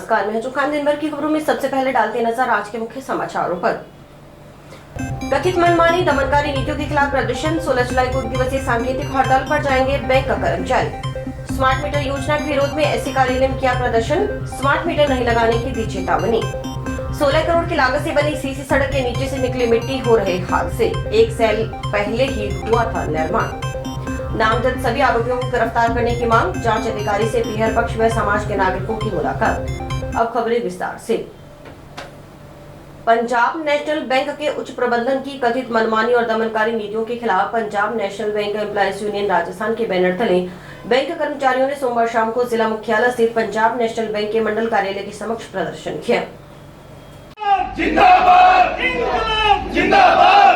नमस्कार, मैं हूं खान। दिन भर की खबरों में सबसे पहले डालते नजर आज के मुख्य समाचारों पर। कथित मनमानी दमनकारी नीतियों के खिलाफ प्रदर्शन। 16 जुलाई को 1 दिवसीय सांकेतिक हड़ताल पर जाएंगे बैंक का कर्मचारी। स्मार्ट मीटर योजना के विरोध में एससी कार्यालय में किया प्रदर्शन। स्मार्ट मीटर नहीं लगाने की दी चेतावनी। 16 करोड़ की लागत से बनी सीसी सड़क के नीचे से निकली मिट्टी, हो रहे हादसे। 1 साल पहले ही हुआ था निर्माण। नामजद सभी आरोपियों को गिरफ्तार करने की मांग। जांच अधिकारी से पीहर पक्ष व समाज के नागरिकों की मुलाकात। अब खबरें विस्तार से। पंजाब नेशनल बैंक के उच्च प्रबंधन की कथित मनमानी और दमनकारी नीतियों के खिलाफ Punjab national bank employees union Rajasthan के बैनर तले बैंक कर्मचारियों ने सोमवार शाम को जिला मुख्यालय स्थित पंजाब नेशनल बैंक के मंडल कार्यालय के समक्ष प्रदर्शन किया। जिंदाबाद इंकलाब जिंदाबाद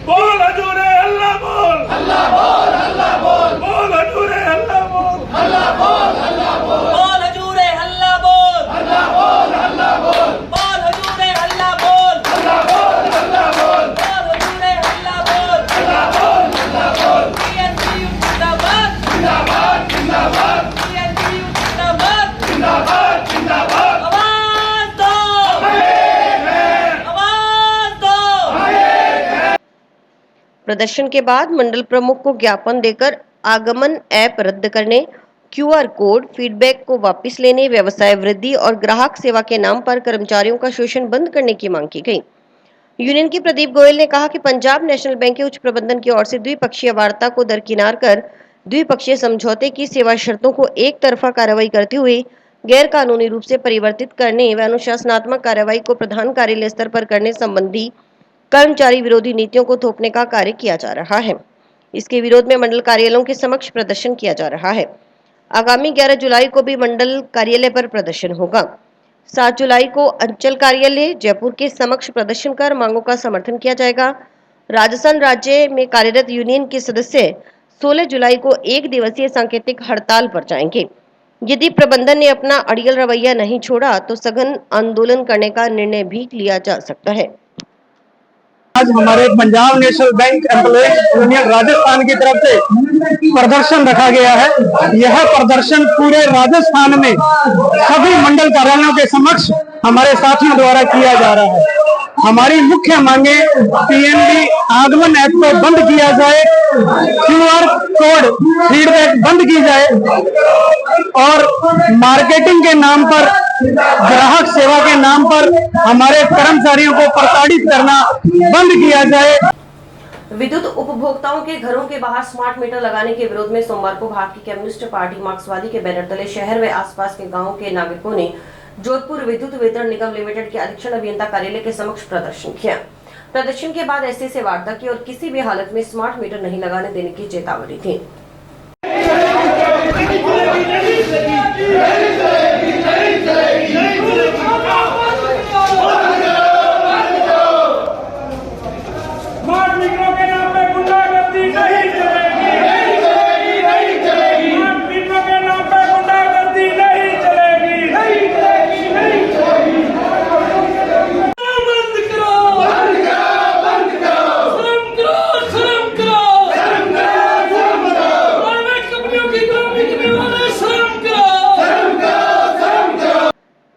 बोल हजूरे अल्लाह बोल अल्लाह बोल अल्लाह बोल बोल हजूरे अल्लाह बोल अल्लाह बोल अल्लाह बोल बोल हजूरे अल्लाह बोल अल्लाह बोल अल्लाह बोल बोल हजूरे अल्लाह बोल अल्लाह बोल अल्लाह बोल बोल हजूरे अल्लाह बोल अल्लाह बोल अल्लाह बोल पीएनसीयू जिंदाबाद जिंदाबाद जिंदाबाद पीएनसीयू जिंदाबाद जिंदाबाद जिंदाबाद प्रदर्शन के बाद मंडल प्रमुख को ज्ञापन देकर आगमन ऐप रद्द करने, क्यूआर कोड, फीडबैक को वापस लेने, व्यवसाय वृद्धि और ग्राहक सेवा के नाम पर कर्मचारियों का शोषण बंद करने की मांग की गई। यूनियन के प्रदीप गोयल ने कहा कि पंजाब नेशनल बैंक के उच्च प्रबंधन की ओर से द्विपक्षीय वार्ता को दरकिनार कर द्विपक्षीय समझौते की सेवा शर्तों को एक तरफा कार्रवाई करते हुए गैर कानूनी रूप से परिवर्तित करने व अनुशासनात्मक कार्रवाई को प्रधान कार्यालय स्तर पर करने संबंधी कर्मचारी विरोधी नीतियों को थोपने का कार्य किया जा रहा है। इसके विरोध में मंडल कार्यालयों के समक्ष प्रदर्शन किया जा रहा है। आगामी 11 जुलाई को भी मंडल कार्यालय पर प्रदर्शन होगा। 7 जुलाई को अंचल कार्यालय जयपुर के समक्ष प्रदर्शन कर मांगों का समर्थन किया जाएगा। राजस्थान राज्य में कार्यरत यूनियन के सदस्य 16 जुलाई को 1 दिवसीय सांकेतिक हड़ताल पर जाएंगे। यदि प्रबंधन ने अपना अड़ियल रवैया नहीं छोड़ा तो सघन आंदोलन करने का निर्णय भी लिया जा सकता है। आज हमारे Punjab national bank employees union Rajasthan की तरफ से प्रदर्शन रखा गया है। यह प्रदर्शन पूरे राजस्थान में सभी मंडल कार्यालयों के समक्ष हमारे साथियों द्वारा किया जा रहा है। हमारी मुख्य मांगे पीएनबी आगमन ऐप को बंद किया जाए, क्यूआर कोड फीडबैक बंद की जाए और मार्केटिंग के नाम पर, ग्राहक सेवा के नाम पर हमारे कर्मचारियों को प्रताड़ित करना बंद किया जाए। विद्युत उपभोक्ताओं के घरों के बाहर स्मार्ट मीटर लगाने के विरोध में सोमवार को भारतीय कम्युनिस्ट पार्टी मार्क्सवादी के बैनर तले शहर व आसपास के गांवों के नागरिकों ने जोधपुर विद्युत वितरण निगम लिमिटेड के अधीक्षण अभियंता कार्यालय के समक्ष प्रदर्शन किया। प्रदर्शन के बाद एससी से वार्ता की और किसी भी हालत में स्मार्ट मीटर नहीं लगाने देने की चेतावनी थी।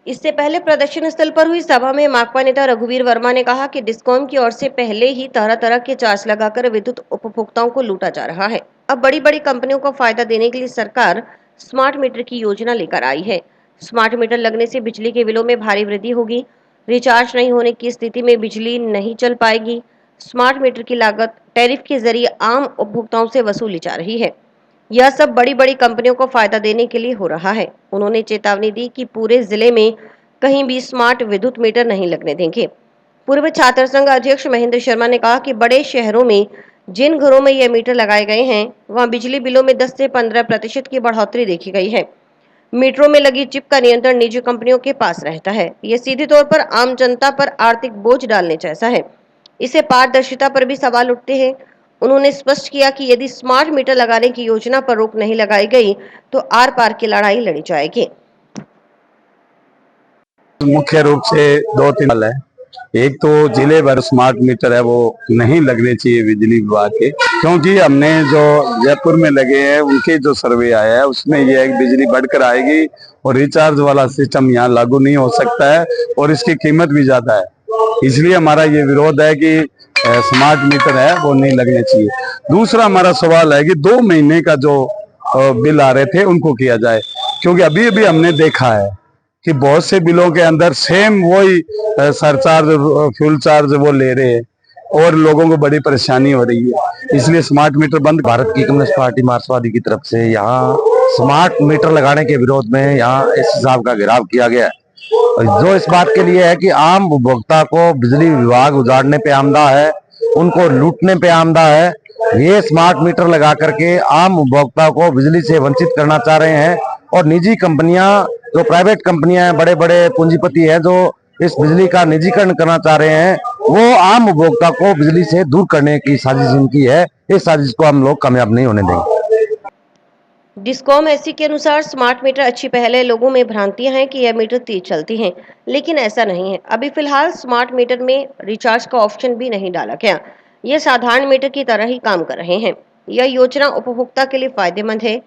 इससे पहले प्रदर्शन स्थल पर हुई सभा में माकपा नेता रघुवीर वर्मा ने कहा कि डिस्कॉम की ओर से पहले ही तरह तरह के चार्ज लगाकर विद्युत उपभोक्ताओं को लूटा जा रहा है। अब बड़ी बड़ी कंपनियों को फायदा देने के लिए सरकार स्मार्ट मीटर की योजना लेकर आई है। स्मार्ट मीटर लगने से बिजली के बिलों में भारी वृद्धि होगी। रिचार्ज नहीं होने की स्थिति में बिजली नहीं चल पाएगी। स्मार्ट मीटर की लागत टैरिफ के जरिए आम उपभोक्ताओं से वसूली जा रही है। यह सब बड़ी बड़ी कंपनियों को फायदा देने के लिए हो रहा है। उन्होंने चेतावनी दी कि पूरे जिले में कहीं भी स्मार्ट विद्युत मीटर नहीं लगने देंगे। पूर्व छात्र संघ अध्यक्ष महेंद्र शर्मा ने कहा कि बड़े शहरों में जिन घरों में यह मीटर लगाए गए हैं वहां बिजली बिलों में 10 से 15% की बढ़ोतरी देखी गई है। मीटरों में लगी चिप का नियंत्रण निजी कंपनियों के पास रहता है। यह सीधे तौर पर आम जनता पर आर्थिक बोझ डालने जैसा है। इससे पारदर्शिता पर भी सवाल उठते हैं। उन्होंने स्पष्ट किया कि यदि स्मार्ट मीटर लगाने की योजना पर रोक नहीं लगाई गई तो आर पार की लड़ाई लड़ी जाएगी। मुख्य रूप से 2-3 साल है एक तो जिले भर स्मार्ट मीटर है वो नहीं लगने चाहिए बिजली विभाग के, क्योंकि हमने जो जयपुर में लगे हैं उनके जो सर्वे आया है उसमें यह है कि बिजली बढ़कर आएगी और रिचार्ज वाला सिस्टम यहाँ लागू नहीं हो सकता है और इसकी कीमत भी ज्यादा है। इसलिए हमारा ये विरोध है कि स्मार्ट मीटर है वो नहीं लगने चाहिए। दूसरा हमारा सवाल है कि 2 महीने का जो बिल आ रहे थे उनको किया जाए, क्योंकि अभी अभी हमने देखा है कि बहुत से बिलों के अंदर सेम वही सरचार्ज फ्यूल चार्ज वो ले रहे हैं और लोगों को बड़ी परेशानी हो रही है। इसलिए स्मार्ट मीटर बंद। भारत की कम्युनिस्ट पार्टी मार्क्सवादी की तरफ से यहाँ स्मार्ट मीटर लगाने के विरोध में यहाँ एसपी साहब का घेराव किया गया है, जो इस बात के लिए है कि आम उपभोक्ता को बिजली विभाग उजाड़ने पे आमदा है, उनको लूटने पे आमदा है। ये स्मार्ट मीटर लगा करके आम उपभोक्ता को बिजली से वंचित करना चाह रहे हैं और निजी कंपनियां, जो प्राइवेट कंपनियां हैं, बड़े बड़े पूंजीपति हैं जो इस बिजली का निजीकरण करना चाह रहे हैं, वो आम उपभोक्ता को बिजली से दूर करने की साजिश इनकी है। इस साजिश को हम लोग कामयाब नहीं होने देंगे। डिस्कॉम एससी के अनुसार स्मार्ट मीटर अच्छी पहल है। लोगों में भ्रांतियां हैं कि यह मीटर तेज चलती हैं, लेकिन ऐसा नहीं है। अभी फिलहाल स्मार्ट मीटर में रिचार्ज का ऑप्शन भी नहीं डाला गया। ये साधारण मीटर की तरह ही काम कर रहे हैं। यह योजना उपभोक्ता के लिए फायदेमंद है।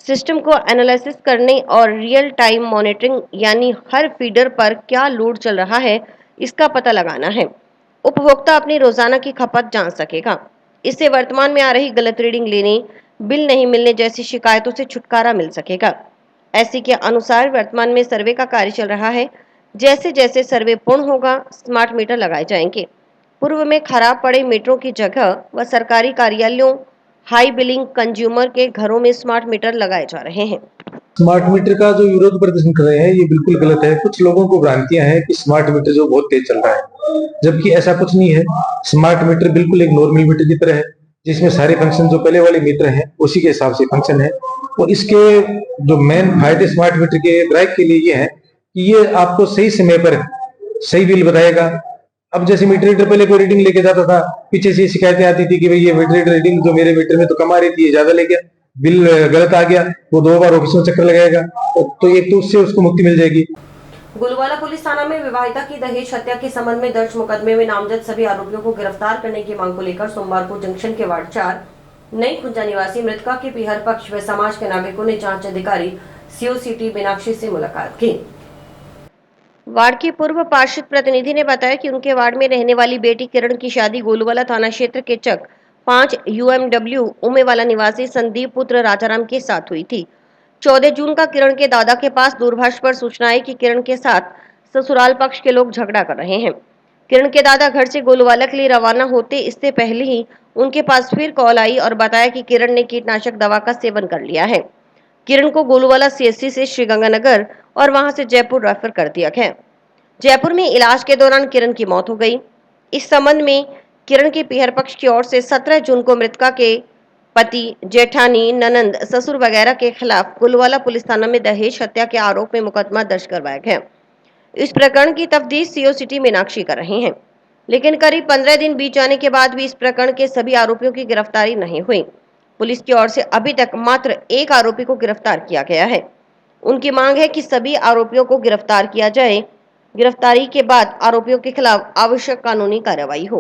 सिस्टम को एनालिसिस करने और रियल टाइम मॉनिटरिंग, यानी हर फीडर पर क्या लोड चल रहा है, इसका पता लगाना है। उपभोक्ता अपनी रोजाना की खपत जान सकेगा। इससे वर्तमान में आ रही गलत रीडिंग लेने, बिल नहीं मिलने जैसी शिकायतों से छुटकारा मिल सकेगा। ऐसी के अनुसार वर्तमान में सर्वे का कार्य चल रहा है। जैसे जैसे सर्वे पूर्ण होगा, स्मार्ट मीटर लगाए जाएंगे। पूर्व में खराब पड़े मीटरों की जगह व सरकारी कार्यालयों, हाई बिलिंग कंज्यूमर के घरों में स्मार्ट मीटर लगाए जा रहे हैं। स्मार्ट मीटर का जो विरोध प्रदर्शन कर रहे हैं ये बिल्कुल गलत है। कुछ लोगों को भ्रांतियां हैं कि स्मार्ट मीटर जो बहुत तेज चल रहा है, जबकि ऐसा कुछ नहीं है। स्मार्ट मीटर बिल्कुल एक नॉर्मल मीटर की तरह है, जिसमें सारे फंक्शन जो पहले वाले मीटर हैं उसी के हिसाब से फंक्शन है। और इसके जो मेन फायदे स्मार्ट मीटर के ग्राहक के लिए ये है कि ये आपको सही समय पर सही बिल बताएगा। अब जैसे मीटर रीडर पहले कोई रीडिंग लेके जाता था, पीछे से शिकायतें आती थी कि भाई ये मीटर रीडर रीडिंग जो मेरे मीटर में तो कम आ रही थी, ये ज्यादा ले गया, बिल गलत आ गया, वो 2 बार ऑफिस में चक्कर लगाएगा। तो एक तो उससे उसको मुक्ति मिल जाएगी। गुलवाला पुलिस थाना में विवाहिता की दहेज हत्या के संबंध में दर्ज मुकदमे में नामजद सभी आरोपियों को गिरफ्तार करने की मांग को लेकर सोमवार को जंक्शन के वार्ड 4 नई खुंजा निवासी मृतका के पीहर पक्ष व समाज के नागरिकों ने जांच अधिकारी सीओसीटी मीनाक्षी से मुलाकात की। वार्ड के पूर्व पार्षद प्रतिनिधि ने बताया कि उनके वार्ड में रहने वाली बेटी किरण की शादी गोलूवाला थाना क्षेत्र के चक 5 UMW उमेवाला निवासी संदीप पुत्र राजाराम के साथ हुई थी। 14 जून का किरण के दादा के पास दूरभाष पर सूचना आई कि किरण के साथ ससुराल पक्ष के लोग झगड़ा कर रहे हैं। किरण के दादा घर से गोलूवाला के लिए रवाना होते इससे पहले ही उनके पास फिर कॉल आई और बताया कि किरण ने कीटनाशक दवा का सेवन कर लिया है। किरण को गोलूवाला CSC से श्रीगंगानगर और वहां से जयपुर रेफर कर दिया गया। जयपुर में इलाज के दौरान किरण की मौत हो गई। इस संबंध में किरण के पीहर पक्ष की ओर से 17 जून को मृतका के पति, जेठानी, ननंद, ससुर वगैरह के खिलाफ गुलवाला पुलिस थाना में दहेज हत्या के आरोप में मुकदमा दर्ज करवाया गया। इस प्रकरण की तफ्तीश सीओसीटी मीनाक्षी कर रहे हैं, लेकिन करीब 15 दिन बीत जाने के बाद भी इस प्रकरण के सभी आरोपियों की गिरफ्तारी नहीं हुई। पुलिस की ओर से अभी तक मात्र एक आरोपी को गिरफ्तार किया गया है। उनकी मांग है कि सभी आरोपियों को गिरफ्तार किया जाए। गिरफ्तारी के बाद आरोपियों के खिलाफ आवश्यक कानूनी कार्रवाई हो।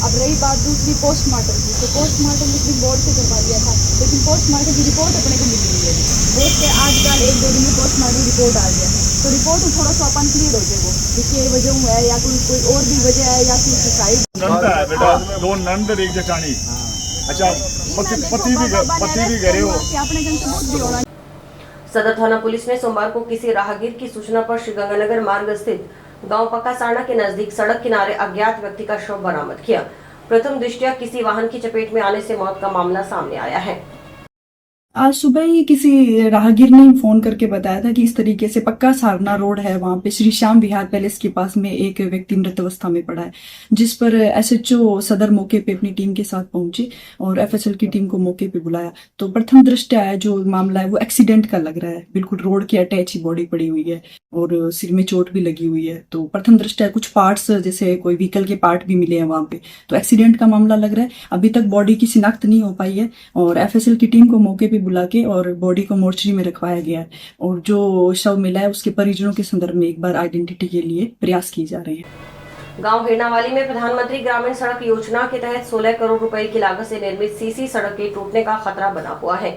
अब रही बात दूसरी पोस्टमार्टम की, तो पोस्टमार्टम उसने बोर्ड से करवा दिया था, लेकिन पोस्टमार्टम की रिपोर्ट अपने को मिल गई है। बोर्ड के आजकल 1-2 दिन में पोस्टमार्टम रिपोर्ट आ गया, तो रिपोर्ट में थोड़ा सा अपन क्लियर हो जाए वो जिसकी वजह है या कोई और भी वजह है या किसी साइड नंद है बेटा, 2 नंद एक जटानी। अच्छा, पति भी गए हो अपने जन से बहुत भी होना। सदर थाना पुलिस ने सोमवार को किसी राहगीर की सूचना पर श्रीगंगानगर मार्ग स्थित गांव पक्का सारना के नजदीक सड़क किनारे अज्ञात व्यक्ति का शव बरामद किया। प्रथम दृष्टया किसी वाहन की चपेट में आने से मौत का मामला सामने आया है। आज सुबह ही किसी राहगीर ने फोन करके बताया था कि इस तरीके से पक्का सारना रोड है, वहां पे श्री श्याम विहार पैलेस के पास में एक व्यक्ति मृत अवस्था में पड़ा है, जिस पर SHO सदर मौके पे अपनी टीम के साथ पहुंचे और FSL की टीम को मौके पे बुलाया। तो प्रथम दृष्टया जो मामला है वो एक्सीडेंट का लग रहा है, बिल्कुल रोड के अटैच ही बॉडी पड़ी हुई है और सिर में चोट भी लगी हुई है। तो प्रथम दृष्टया कुछ पार्ट्स जैसे कोई व्हीकल के पार्ट भी मिले हैं वहां पे, तो एक्सीडेंट का मामला लग रहा है। अभी तक बॉडी की शिनाख्त नहीं हो पाई है और FSL की टीम को मौके पे बुला के और बॉडी को मोर्चरी में रखवाया गया है और जो शव मिला है उसके परिजनों के संदर्भ में एक बार आइडेंटिटी के लिए प्रयास किए जा रहे हैं। गांव हिरनावाली में प्रधानमंत्री ग्रामीण सड़क योजना के तहत 16 करोड़ रुपए की लागत से निर्मित सीसी सड़क के टूटने का खतरा बना हुआ है।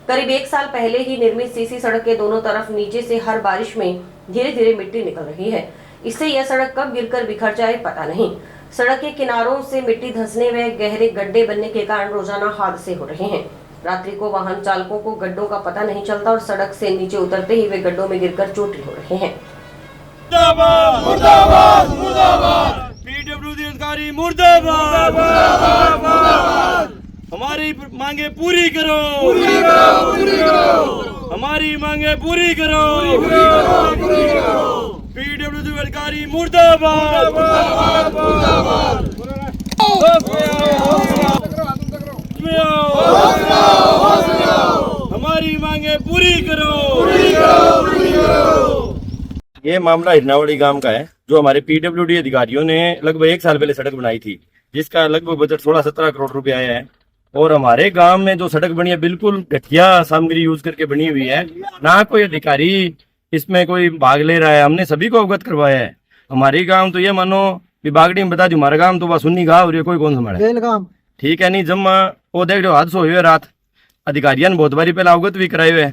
करीब 1 साल पहले ही निर्मित सीसी सड़क के दोनों तरफ नीचे से हर बारिश में धीरे धीरे मिट्टी निकल रही है। इससे यह सड़क कब गिरकर बिखर जाए पता नहीं। सड़क के किनारों से मिट्टी धंसने व गहरे गड्ढे बनने के कारण रोजाना हादसे हो रहे हैं। रात्रि को वाहन चालकों को गड्ढों का पता नहीं चलता और सड़क से नीचे उतरते ही वे गड्ढों में गिरकर चोटिल हो रहे हैं। मुर्दाबाद मुर्दाबाद मुर्दाबाद पीडब्ल्यूडी अधिकारी मुर्दाबाद मुर्दाबाद। हमारी मांगे पूरी करो, पूरी करो, पूरी करो। हमारी मांगे पूरी करो, पूरी करो। पीडब्ल्यूडी अधिकारी मुर्दाबाद मुर्दाबाद मुर्दाबाद। हमारी मांगे पूरी करो, पूरी करो, पूरी करो। ये मामला हिरनावाली गांव का है, जो हमारे पीडब्ल्यूडी अधिकारियों ने लगभग 1 साल पहले सड़क बनाई थी, जिसका लगभग बजट 16-17 करोड़ रुपए आया है। और हमारे गांव में जो सड़क बनी है बिल्कुल घटिया सामग्री यूज करके बनी हुई है। ना कोई अधिकारी इसमें कोई भाग ले रहा है। हमने सभी को अवगत करवाया है। हमारी गांव तो ये मानो भी बागड़ी में बता दी, हमारा गांव तो वह सुन्नी गाँव और ये कोई कौन संभाले, ठीक है नहीं। जब वो देख लो हादसा हुए रात, अधिकारियों ने बहुत बारी पहले अवगत भी कराए हुए,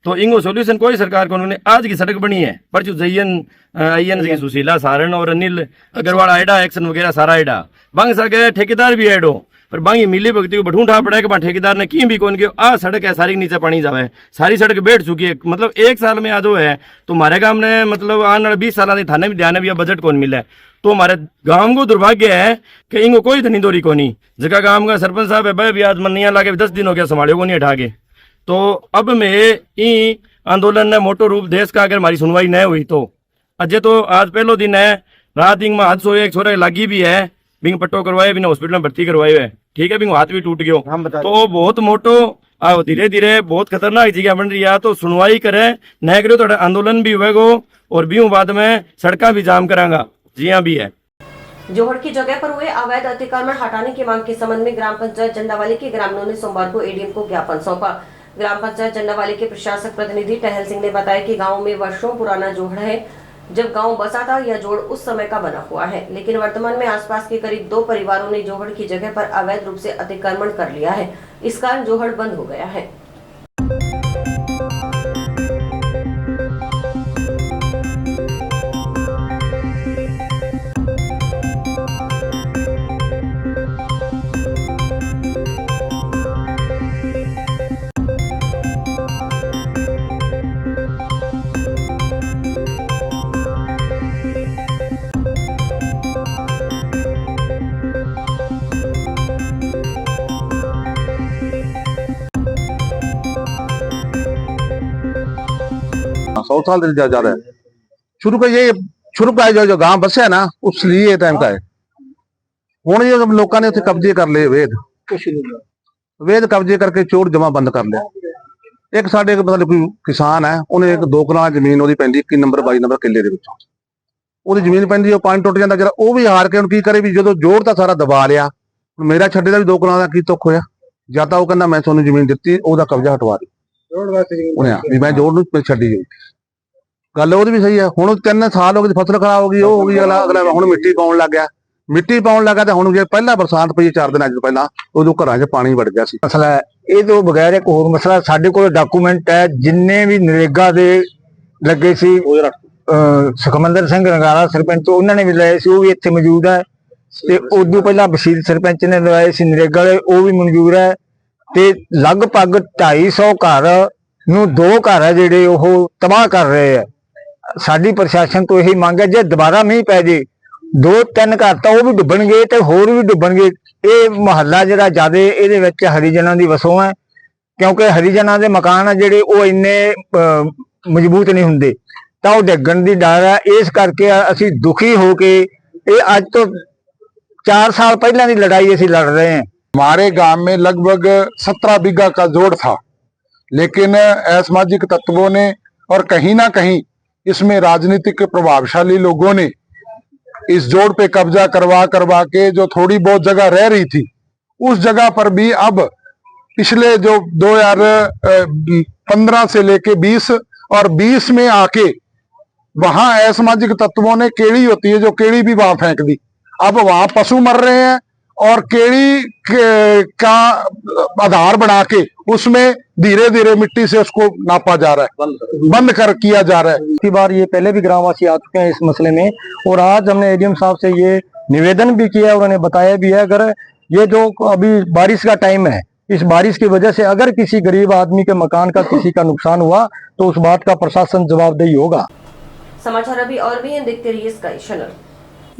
तो इनको सोल्यूशन कोई सरकार को उन्होंने आज की सड़क बनी है पर जो जयन सुशीला सारण और अनिल अग्रवाल आइडा एक्शन वगैरह सारा आइडा बंग सके ठेकेदार भी ऐड हो पर बांगी मिली भगती को बठूठा पड़ा कि ठेकेदार ने की भी कौन किया। आ सड़क है सारी नीचे पानी जावे, सारी सड़क बैठ चुकी है। मतलब 1 साल में आज है तो हमारे गांव ने मतलब आने वाले 20 साल थाने में ध्यान भी बजट कौन मिला है। तो हमारे गांव को दुर्भाग्य है कि इनको कोई धनी दौरी को नहीं। जगह गांव का सरपंच साहब है भाई भी आज मन नहीं लागे 10 दिन हो गया संभाले को नहीं हटा के। तो अब में ई आंदोलन ने मोटो रूप देश का अगर हमारी सुनवाई न हुई तो अजय तो आज पहलो दिन है। रात इंग में हादसो एक छोरा लागी भी है, बिंग पट्टो करवाए बिना हॉस्पिटल में भर्ती करवाए हुए, ठीक है, बिंग हाथ भी टूट गयो। तो बहुत मोटो धीरे धीरे बहुत खतरनाक जगह बन रही है। तो सुनवाई करे न करे तो आंदोलन भी हुएगो और भी बाद में सड़का भी जाम करांगा। जी हाँ भी है। जोहड़ की जगह पर हुए अवैध अतिक्रमण हटाने की मांग के संबंध में ग्राम पंचायत जंडावाली के ग्रामीणों ने सोमवार को एडीएम को ज्ञापन सौंपा। ग्राम पंचायत जंडावाली के प्रशासक प्रतिनिधि टहल सिंह ने बताया कि गांव में वर्षों पुराना जोहड़ है। जब गांव बसा था यह जोड़ उस समय का बना हुआ है, लेकिन वर्तमान में आसपास के करीब 2 परिवारों ने जोहड़ की जगह पर अवैध रूप से अतिक्रमण कर लिया है। इस कारण जोहड़ बंद हो गया है। सौ साल से ज्यादा है। शुरू का जो गांव बसे है ना उस लिए टाइम का है। हूं जो लोगों ने कब्जे कर ले वेद कब्जे करके चोर जमा बंद कर लिया। एक साढ़े मतलब कोई किसान है, उन्हें एक 2 कनाल जमीन ओदी पैंदी 21 नंबर 22 नंबर किले दे विचों ओदी जमीन पैंदी, वो पानी टुट जाता जरा वो भी हार के की करे भी जो जोड़ तो सारा दबा लिया। मेरा छड्डे का भी 2 कनाल का की दुख होया। ਜਾਂ ਤਾਂ ਉਹ ਕਹਿੰਦਾ मैं ਤੁਹਾਨੂੰ ਜ਼ਮੀਨ ਦਿੱਤੀ ਉਹਦਾ ਕਬਜ਼ਾ ਹਟਵਾ ਦੇ ਉਹਨੇ मैं जोड़ ਨੂੰ ਛੱਡੀ ਜਾਊ। ਗੱਲ ਉਹਦੀ ਵੀ ਸਹੀ ਹੈ। ਹੁਣ 3 ਸਾਲ ਹੋ ਗਏ ਫਸਲ ਖਰਾਬ ਹੋ ਗਈ, ਉਹ ਹੋ ਗਈ, ਅਗਲਾ ਹੁਣ ਮਿੱਟੀ ਪਾਉਣ ਲੱਗ ਗਿਆ। ਮਿੱਟੀ ਪਾਉਣ ਲੱਗਾ ਤੇ ਹੁਣ ਜੇ ਪਹਿਲਾਂ ਬਰਸਾਤ ਪਈ 4 ਦਿਨਾਂ ਚ ਪਹਿਲਾਂ ਉਦੋਂ ਘਰਾਂ 'ਚ ਪਾਣੀ ਵੜ ਗਿਆ ਸੀ। ਮਸਲਾ ਹੈ ਇਹ ਤੋਂ ਬਗੈਰ ਇੱਕ ਹੋਰ ਮਸਲਾ ਸਾਡੇ ਕੋਲ ਡਾਕੂਮੈਂਟ ਹੈ ਜਿੰਨੇ ਵੀ ਨਰੇਗਾ ਦੇ ਲੱਗੇ ਸੀ ਸੁਖਮੰਦਰ ਸਿੰਘ ਰੰਗਾਲਾ ਸਰਪੰਚ ਉਹਨਾਂ ਨੇ ਵੀ ਲਏ ਸੀ, ਉਹ ਵੀ ਇੱਥੇ ਮੌਜੂਦ ਹੈ। ਤੇ ਉਦੋਂ ਪਹਿਲਾਂ ਬਸ਼ੀਰ ਸਰਪੰਚ ਨੇ ਲਵਾਏ ਸੀ ਨਰੇਗਾ ਵਾਲੇ, ਉਹ ਵੀ ਮਨਜ਼ੂਰ ਹੈ। ਤੇ ਲਗਭਗ 250 ਘਰ ਨੂੰ 2 ਘਰ ਹੈ ਜਿਹੜੇ ਉਹ ਤਬਾਹ ਕਰ ਰਹੇ ਆ। ਸਾਡੀ ਪ੍ਰਸ਼ਾਸਨ ਤੋਂ ਇਹੀ ਮੰਗ ਹੈ ਜੇ ਦੁਬਾਰਾ ਮੀਂਹ ਪੈ ਜੇ 2-3 ਘਰ ਤਾਂ ਉਹ ਵੀ ਡੁੱਬਣਗੇ ਤੇ ਹੋਰ ਵੀ ਡੁੱਬਣਗੇ। ਇਹ ਮੁਹੱਲਾ ਜਿਹੜਾ ਜ਼ਿਆਦਾ ਇਹਦੇ ਵਿੱਚ ਹਰੀਜਨਾਂ ਦੀ ਵਸੋਂ ਹੈ, ਕਿਉਂਕਿ ਹਰੀਜਨਾਂ ਦੇ ਮਕਾਨ ਆ ਜਿਹੜੇ ਉਹ ਇੰਨੇ ਮਜ਼ਬੂਤ ਨਹੀਂ ਹੁੰਦੇ ਤਾਂ ਉਹ ਡਿੱਗਣ ਦੀ ਡਰ ਹੈ। ਇਸ ਕਰਕੇ ਅਸੀਂ ਦੁਖੀ ਹੋ ਕੇ ਇਹ ਅੱਜ ਤੋਂ 4 साल पहले की लड़ाई ऐसी लड़ रहे हैं। हमारे गांव में लगभग 17 बीघा का जोड़ था, लेकिन असामाजिक तत्वों ने और कहीं ना कहीं इसमें राजनीतिक प्रभावशाली लोगों ने इस जोड़ पे कब्जा करवा के जो थोड़ी बहुत जगह रह रही थी उस जगह पर भी अब पिछले जो 2015 से लेके 20 और 20 में आके वहां असामाजिक तत्वों ने केड़ी होती है जो केड़ी भी वहां फेंक दी। अब वहां पशु मर रहे हैं और केड़ी का आधार बना के उसमें धीरे धीरे मिट्टी से उसको नापा जा रहा है, बंद कर किया जा रहा है। पिछली बार ये पहले भी ग्रामवासी आ चुके हैं इस मसले में, और आज हमने एडीएम साहब से ये निवेदन भी किया है, उन्होंने बताया भी है अगर ये जो अभी बारिश का टाइम है, इस बारिश की वजह से अगर किसी गरीब आदमी के मकान का किसी का नुकसान हुआ तो उस बात का प्रशासन जवाबदेही होगा। समाचार अभी और भी हैं, देखते रहिए स्काई चैनल।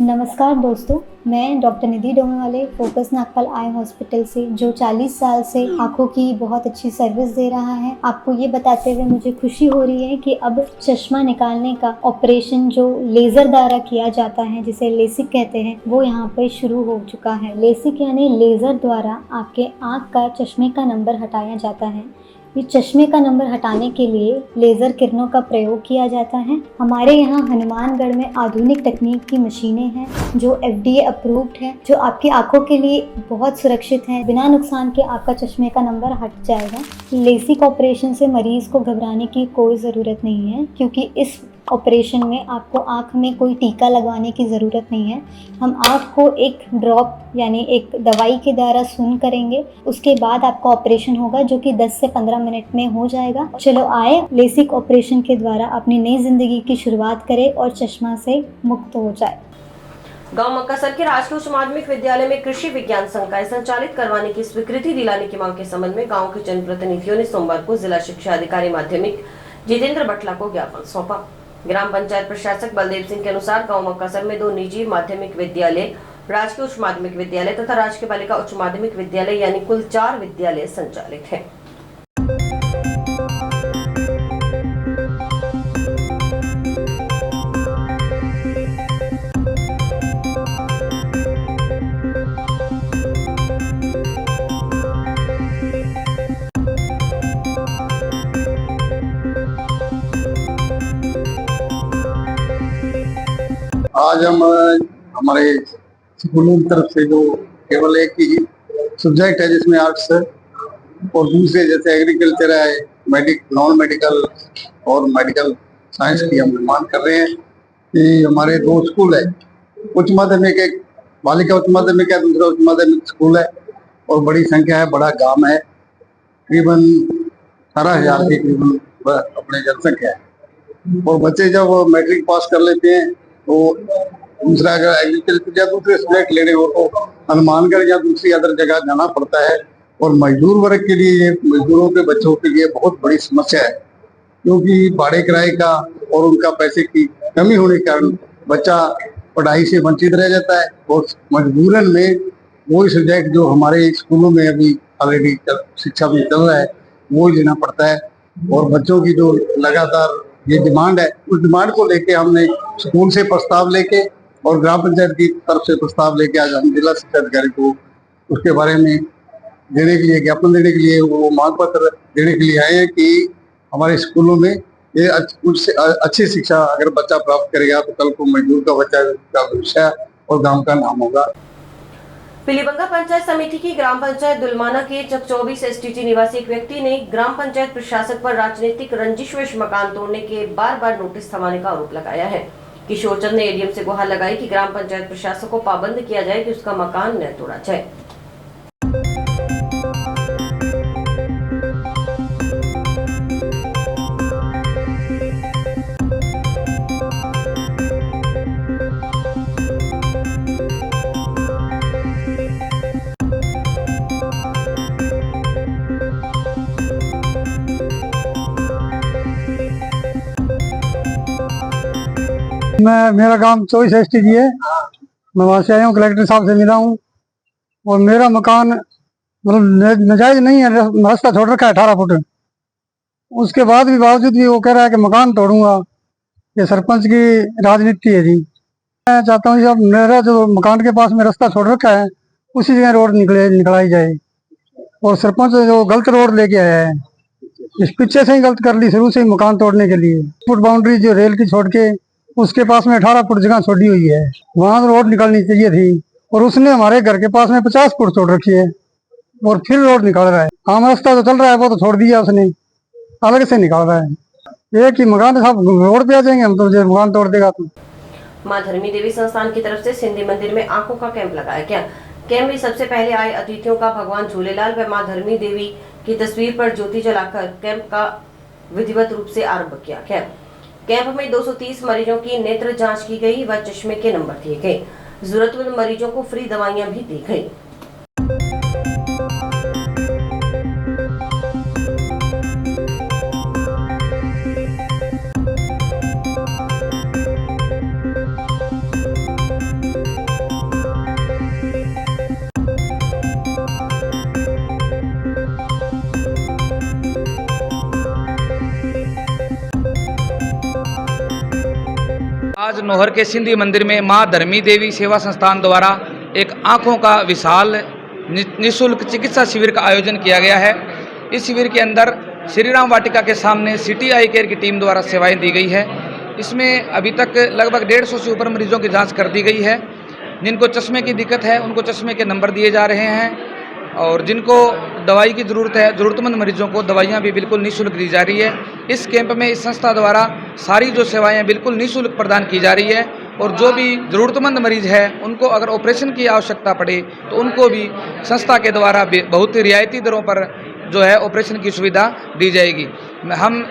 नमस्कार दोस्तों, मैं डॉक्टर निधि डोंगरवाले फोकस नागपाल आई हॉस्पिटल से, जो 40 साल से आंखों की बहुत अच्छी सर्विस दे रहा है। आपको ये बताते हुए मुझे खुशी हो रही है कि अब चश्मा निकालने का ऑपरेशन जो लेज़र द्वारा किया जाता है, जिसे लेसिक कहते हैं, वो यहाँ पर शुरू हो चुका है। लेसिक यानी लेज़र द्वारा आपके आँख का चश्मे का नंबर हटाया जाता है। ये चश्मे का नंबर हटाने के लिए लेज़र किरणों का प्रयोग किया जाता है। हमारे यहाँ हनुमानगढ़ में आधुनिक तकनीक की मशीनें हैं जो FDA अप्रूव्ड है, जो आपकी आंखों के लिए बहुत सुरक्षित है। बिना नुकसान के आपका चश्मे का नंबर हट जाएगा। लेसिक ऑपरेशन से मरीज़ को घबराने की कोई ज़रूरत नहीं है, क्योंकि इस ऑपरेशन में आपको आँख में कोई टीका लगवाने की ज़रूरत नहीं है। हम आँख को एक ड्रॉप यानी एक दवाई के द्वारा सून करेंगे, उसके बाद आपका ऑपरेशन होगा जो कि 10 से 15 मिनट में हो जाएगा। चलो आए, लेसिक ऑपरेशन के द्वारा अपनी नई ज़िंदगी की शुरुआत करें और चश्मा से मुक्त हो जाए। गांव मक्कासर के राजकीय उच्च माध्यमिक विद्यालय में कृषि विज्ञान संकाय संचालित करवाने की स्वीकृति दिलाने की मांग के संबंध में गाँव के जनप्रतिनिधियों ने सोमवार को जिला शिक्षा अधिकारी माध्यमिक जितेंद्र बटला को ज्ञापन सौंपा। ग्राम पंचायत प्रशासक बलदेव सिंह के अनुसार गांव मक्कासर में 2 निजी माध्यमिक विद्यालय, राजकीय उच्च माध्यमिक विद्यालय तथा राजकीय बालिका उच्च माध्यमिक विद्यालय यानी कुल 4 विद्यालय संचालित हैं। आज हम हमारे स्कूलों की तरफ से जो केवल एक ही सब्जेक्ट है जिसमें आर्ट्स है और दूसरे जैसे एग्रीकल्चर है, नॉन मेडिकल और मेडिकल साइंस की हम मांग कर रहे हैं कि हमारे 2 स्कूल है, उच्च माध्यमिक, एक बालिका उच्च माध्यमिक है, दूसरा उच्च माध्यमिक स्कूल है और बड़ी संख्या है, बड़ा गांव है, करीबन 18,000 की करीबन अपने जनसंख्या है। और बच्चे जब मैट्रिक पास कर लेते हैं तो दूसरा अगर एग्रीकल्चर या दूसरे सब्जेक्ट लेने हो तो हनुमानगढ़ या दूसरी अदर जगह जाना पड़ता है। और मजदूर वर्ग के लिए, ये मजदूरों के बच्चों के लिए बहुत बड़ी समस्या है, क्योंकि भाड़े किराए का और उनका पैसे की कमी होने के कारण बच्चा पढ़ाई से वंचित रह जाता है और मजबूरन में वही सब्जेक्ट जो हमारे स्कूलों में अभी ऑलरेडी शिक्षा में चल रहा है वो लेना पड़ता है। और बच्चों की जो लगातार ये डिमांड है, उस डिमांड को लेके हमने स्कूल से प्रस्ताव लेके और ग्राम पंचायत की तरफ से प्रस्ताव लेके आज हम जिला शिक्षा अधिकारी को उसके बारे में देने के लिए, ज्ञापन देने के लिए, वो मांग पत्र देने के लिए आए हैं कि हमारे स्कूलों में ये अच्छी शिक्षा अगर बच्चा प्राप्त करेगा तो कल को मजदूर का बच्चा का भविष्य और गांव का नाम होगा। पीलीबंगा पंचायत समिति की ग्राम पंचायत दुलमाना के चक 24 STT निवासी एक व्यक्ति ने ग्राम पंचायत प्रशासक पर राजनीतिक रंजिश मकान तोड़ने के बार नोटिस थमाने का आरोप लगाया है। किशोर चंद ने एडीएम से गुहार लगाई कि ग्राम पंचायत प्रशासक को पाबंद किया जाए कि उसका मकान न तोड़ा जाए। मेरा गांव 24 STT है। मैं वहाँ से आया हूँ, कलेक्टर साहब से मिला हूँ और मेरा मकान मतलब नाजायज नहीं है, रास्ता छोड़ रखा है 18 फुट। उसके बाद भी बावजूद भी वो कह रहा है कि मकान तोड़ूंगा। ये सरपंच की राजनीति है जी। मैं चाहता हूँ अब मेरा जो मकान के पास में रास्ता छोड़ रखा है उसी जगह रोड निकलाई जाए। और सरपंच जो गलत रोड लेके आया है, इस पीछे से ही गलत कर ली शुरू से ही मकान तोड़ने के लिए। फुट बाउंड्री जो रेल की छोड़ के उसके पास में 18 फुट जगह छोड़ी हुई है, वहां रोड निकलनी चाहिए थी और उसने हमारे घर के पास में 50 फुट छोड़ रखी है। और फिर रोड निकाल रहा है। आम रास्ता तो चल रहा है, वो तो छोड़ दिया उसने, अलग से निकाल रहा है। एक ही मकान साहब रोड पे आ जाएंगे हम तो, जो मकान तोड़ देगा तो। मां धर्मी देवी संस्थान की तरफ से सिंधी मंदिर में आंखों का कैंप लगाया गया। कैंप में सबसे पहले आए अतिथियों का भगवान झूलेलाल व मां धर्मी देवी की तस्वीर पर ज्योति जलाकर कैंप का विधिवत रूप से आरंभ किया गया। कैंप में 230 मरीजों की नेत्र जांच की गई व चश्मे के नंबर दिए गए। जरूरतमंद मरीजों को फ्री दवाइयां भी दी गई। आज नौहर के सिंधी मंदिर में मां धर्मी देवी सेवा संस्थान द्वारा एक आंखों का विशाल निःशुल्क चिकित्सा शिविर का आयोजन किया गया है। इस शिविर के अंदर श्री राम वाटिका के सामने सिटी आई केयर की टीम द्वारा सेवाएं दी गई है। इसमें अभी तक लगभग 150 से ऊपर मरीजों की जांच कर दी गई है। जिनको चश्मे की दिक्कत है उनको चश्मे के नंबर दिए जा रहे हैं और जिनको दवाई की ज़रूरत है, ज़रूरतमंद मरीजों को दवाइयाँ भी बिल्कुल निःशुल्क दी जा रही है। इस कैंप में इस संस्था द्वारा सारी जो सेवाएं बिल्कुल निःशुल्क प्रदान की जा रही है और जो भी ज़रूरतमंद मरीज है उनको अगर ऑपरेशन की आवश्यकता पड़े तो उनको भी संस्था के द्वारा बहुत ही रियायती दरों पर जो है ऑपरेशन की सुविधा दी जाएगी। हम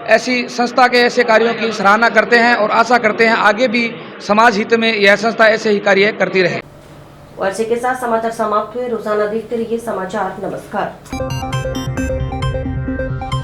ऐसी संस्था के ऐसे कार्यों की सराहना करते हैं और आशा करते हैं आगे भी समाज हित में यह संस्था ऐसे ही कार्य करती रहे। और इसी के साथ समाचार समाप्त हुए। रोजाना देखते रहिए समाचार। नमस्कार।